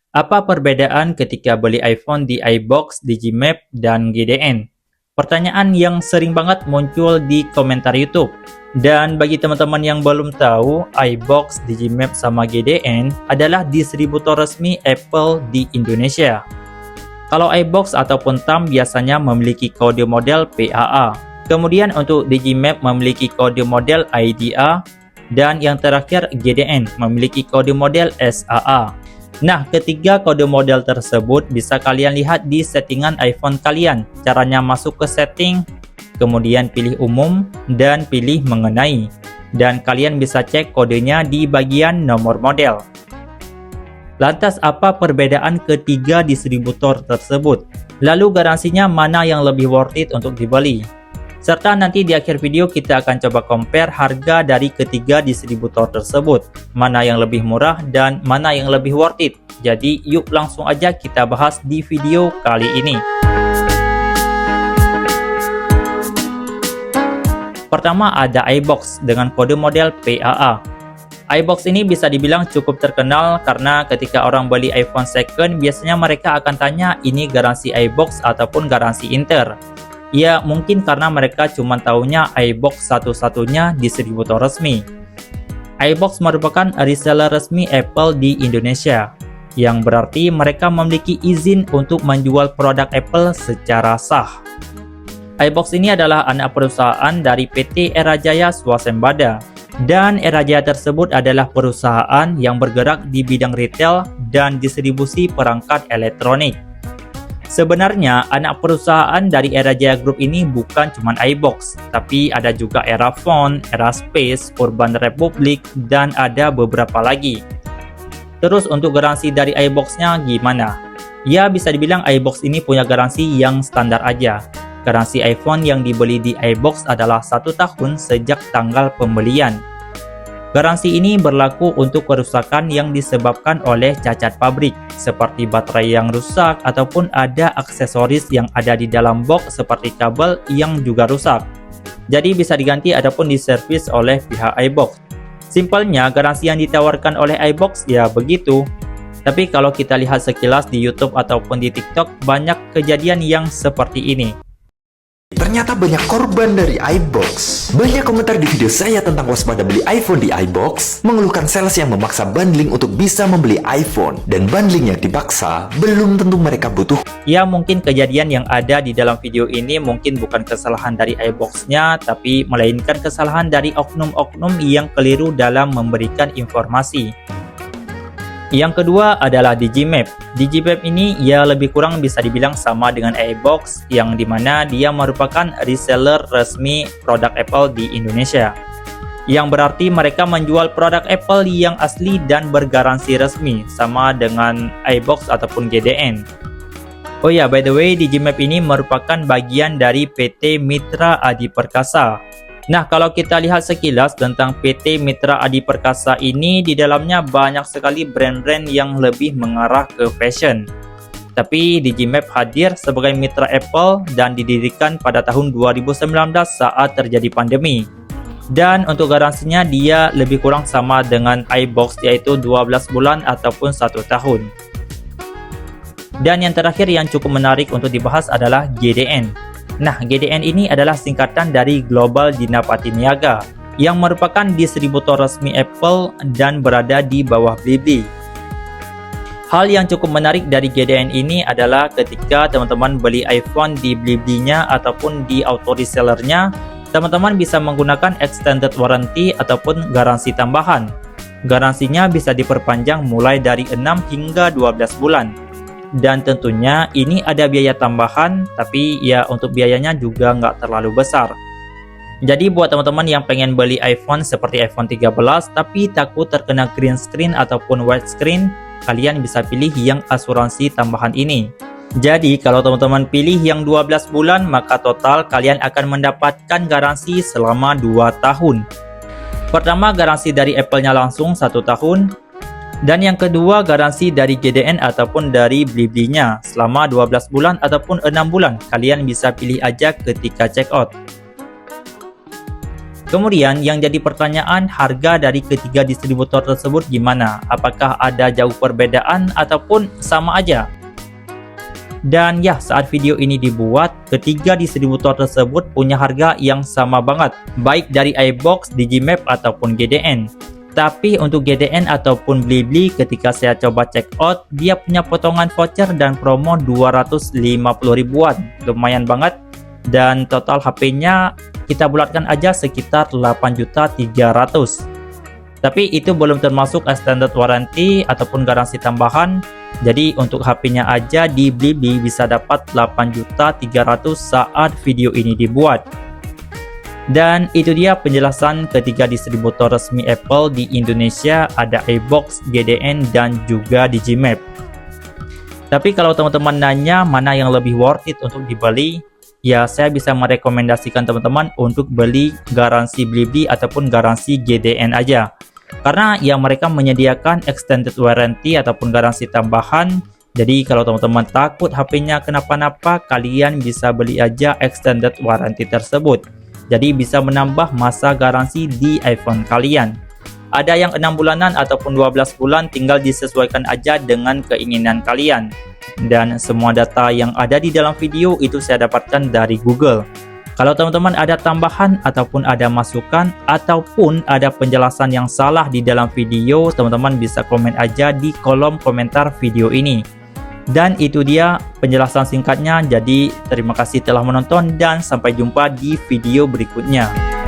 Apa perbedaan ketika beli iPhone di iBox, Digimap, dan GDN? Pertanyaan yang sering banget muncul di komentar YouTube. Dan bagi teman-teman yang belum tahu, iBox, Digimap, sama GDN adalah distributor resmi Apple di Indonesia. Kalau iBox ataupun TAM biasanya memiliki kode model PAA. Kemudian untuk Digimap memiliki kode model IDA. Dan yang terakhir GDN memiliki kode model SAA. Nah, ketiga kode model tersebut bisa kalian lihat di settingan iPhone kalian. Caranya masuk ke setting, kemudian pilih umum, dan pilih mengenai. Dan kalian bisa cek kodenya di bagian nomor model. Lantas apa perbedaan ketiga distributor tersebut? Lalu garansinya mana yang lebih worth it untuk dibeli? Serta nanti di akhir video kita akan coba compare harga dari ketiga distributor tersebut. Mana yang lebih murah dan mana yang lebih worth it. Jadi yuk langsung aja kita bahas di video kali ini. Pertama ada iBox dengan kode model PAA. iBox ini bisa dibilang cukup terkenal karena ketika orang beli iPhone second biasanya mereka akan tanya ini garansi iBox ataupun garansi Inter. Ya mungkin karena mereka cuma taunya iBox satu-satunya distributor resmi. iBox merupakan reseller resmi Apple di Indonesia, yang berarti mereka memiliki izin untuk menjual produk Apple secara sah. iBox ini adalah anak perusahaan dari PT Era Jaya Swasembada, dan Era Jaya tersebut adalah perusahaan yang bergerak di bidang retail dan distribusi perangkat elektronik. Sebenarnya, anak perusahaan dari Era Jaya Group ini bukan cuma iBox, tapi ada juga Era Phone, Era Space, Urban Republic, dan ada beberapa lagi. Terus untuk garansi dari iBox-nya gimana? Ya bisa dibilang iBox ini punya garansi yang standar aja. Garansi iPhone yang dibeli di iBox adalah 1 tahun sejak tanggal pembelian. Garansi ini berlaku untuk kerusakan yang disebabkan oleh cacat pabrik, seperti baterai yang rusak ataupun ada aksesoris yang ada di dalam box seperti kabel yang juga rusak. Jadi bisa diganti ataupun diservis oleh pihak iBox. Simpelnya, garansi yang ditawarkan oleh iBox ya begitu. Tapi kalau kita lihat sekilas di YouTube ataupun di TikTok, banyak kejadian yang seperti ini. Ternyata banyak korban dari iBox. Banyak komentar di video saya tentang waspada beli iPhone di iBox, mengeluhkan sales yang memaksa bundling untuk bisa membeli iPhone, dan bundling yang dipaksa belum tentu mereka butuh. Ya mungkin kejadian yang ada di dalam video ini mungkin bukan kesalahan dari iBox-nya, tapi melainkan kesalahan dari oknum-oknum yang keliru dalam memberikan informasi. Yang kedua adalah Digimap. Digimap ini ya lebih kurang bisa dibilang sama dengan iBox, yang dimana dia merupakan reseller resmi produk Apple di Indonesia. Yang berarti mereka menjual produk Apple yang asli dan bergaransi resmi, sama dengan iBox ataupun GDN. Oh ya, by the way, Digimap ini merupakan bagian dari PT Mitra Adi Perkasa. Nah, kalau kita lihat sekilas tentang PT Mitra Adi Perkasa ini, di dalamnya banyak sekali brand-brand yang lebih mengarah ke fashion. Tapi Digimap hadir sebagai mitra Apple dan didirikan pada tahun 2019 saat terjadi pandemi. Dan untuk garansinya dia lebih kurang sama dengan iBox, yaitu 12 bulan ataupun 1 tahun. Dan yang terakhir yang cukup menarik untuk dibahas adalah GDN. Nah, GDN ini adalah singkatan dari Global Dinapati Niaga, yang merupakan distributor resmi Apple dan berada di bawah Blibli. Hal yang cukup menarik dari GDN ini adalah ketika teman-teman beli iPhone di Blibli-nya ataupun di auto resellernya, teman-teman bisa menggunakan extended warranty ataupun garansi tambahan. Garansinya bisa diperpanjang mulai dari 6 hingga 12 bulan. Dan tentunya ini ada biaya tambahan, tapi ya untuk biayanya juga nggak terlalu besar. Jadi buat teman-teman yang pengen beli iPhone seperti iPhone 13 tapi takut terkena green screen ataupun white screen, kalian bisa pilih yang asuransi tambahan ini. Jadi kalau teman-teman pilih yang 12 bulan, maka total kalian akan mendapatkan garansi selama 2 tahun. Pertama, garansi dari Apple-nya langsung 1 tahun. Dan yang kedua, garansi dari GDN ataupun dari Blibli-nya selama 12 bulan ataupun 6 bulan. Kalian bisa pilih aja ketika check out. Kemudian yang jadi pertanyaan, harga dari ketiga distributor tersebut gimana? Apakah ada jauh perbedaan ataupun sama aja? Dan ya, saat video ini dibuat, ketiga distributor tersebut punya harga yang sama banget, baik dari iBox, Digimap ataupun GDN. Tapi untuk GDN ataupun Blibli, ketika saya coba check out, dia punya potongan voucher dan promo 250 ribuan, lumayan banget. Dan total HP-nya kita bulatkan aja sekitar 8.300.000. Tapi itu belum termasuk extended warranty ataupun garansi tambahan. Jadi untuk HP-nya aja di Blibli bisa dapat 8.300.000 saat video ini dibuat. Dan itu dia penjelasan ketiga distributor resmi Apple di Indonesia, ada iBox, GDN, dan juga Digimap. Tapi kalau teman-teman nanya mana yang lebih worth it untuk dibeli, ya saya bisa merekomendasikan teman-teman untuk beli garansi Blibli ataupun garansi GDN aja. Karena ya mereka menyediakan extended warranty ataupun garansi tambahan. Jadi kalau teman-teman takut HP-nya kenapa-napa, kalian bisa beli aja extended warranty tersebut. Jadi bisa menambah masa garansi di iPhone kalian. Ada yang 6 bulanan ataupun 12 bulan, tinggal disesuaikan aja dengan keinginan kalian. Dan semua data yang ada di dalam video itu saya dapatkan dari Google. Kalau teman-teman ada tambahan ataupun ada masukan ataupun ada penjelasan yang salah di dalam video, teman-teman bisa komen aja di kolom komentar video ini. Dan itu dia penjelasan singkatnya. Jadi terima kasih telah menonton dan sampai jumpa di video berikutnya.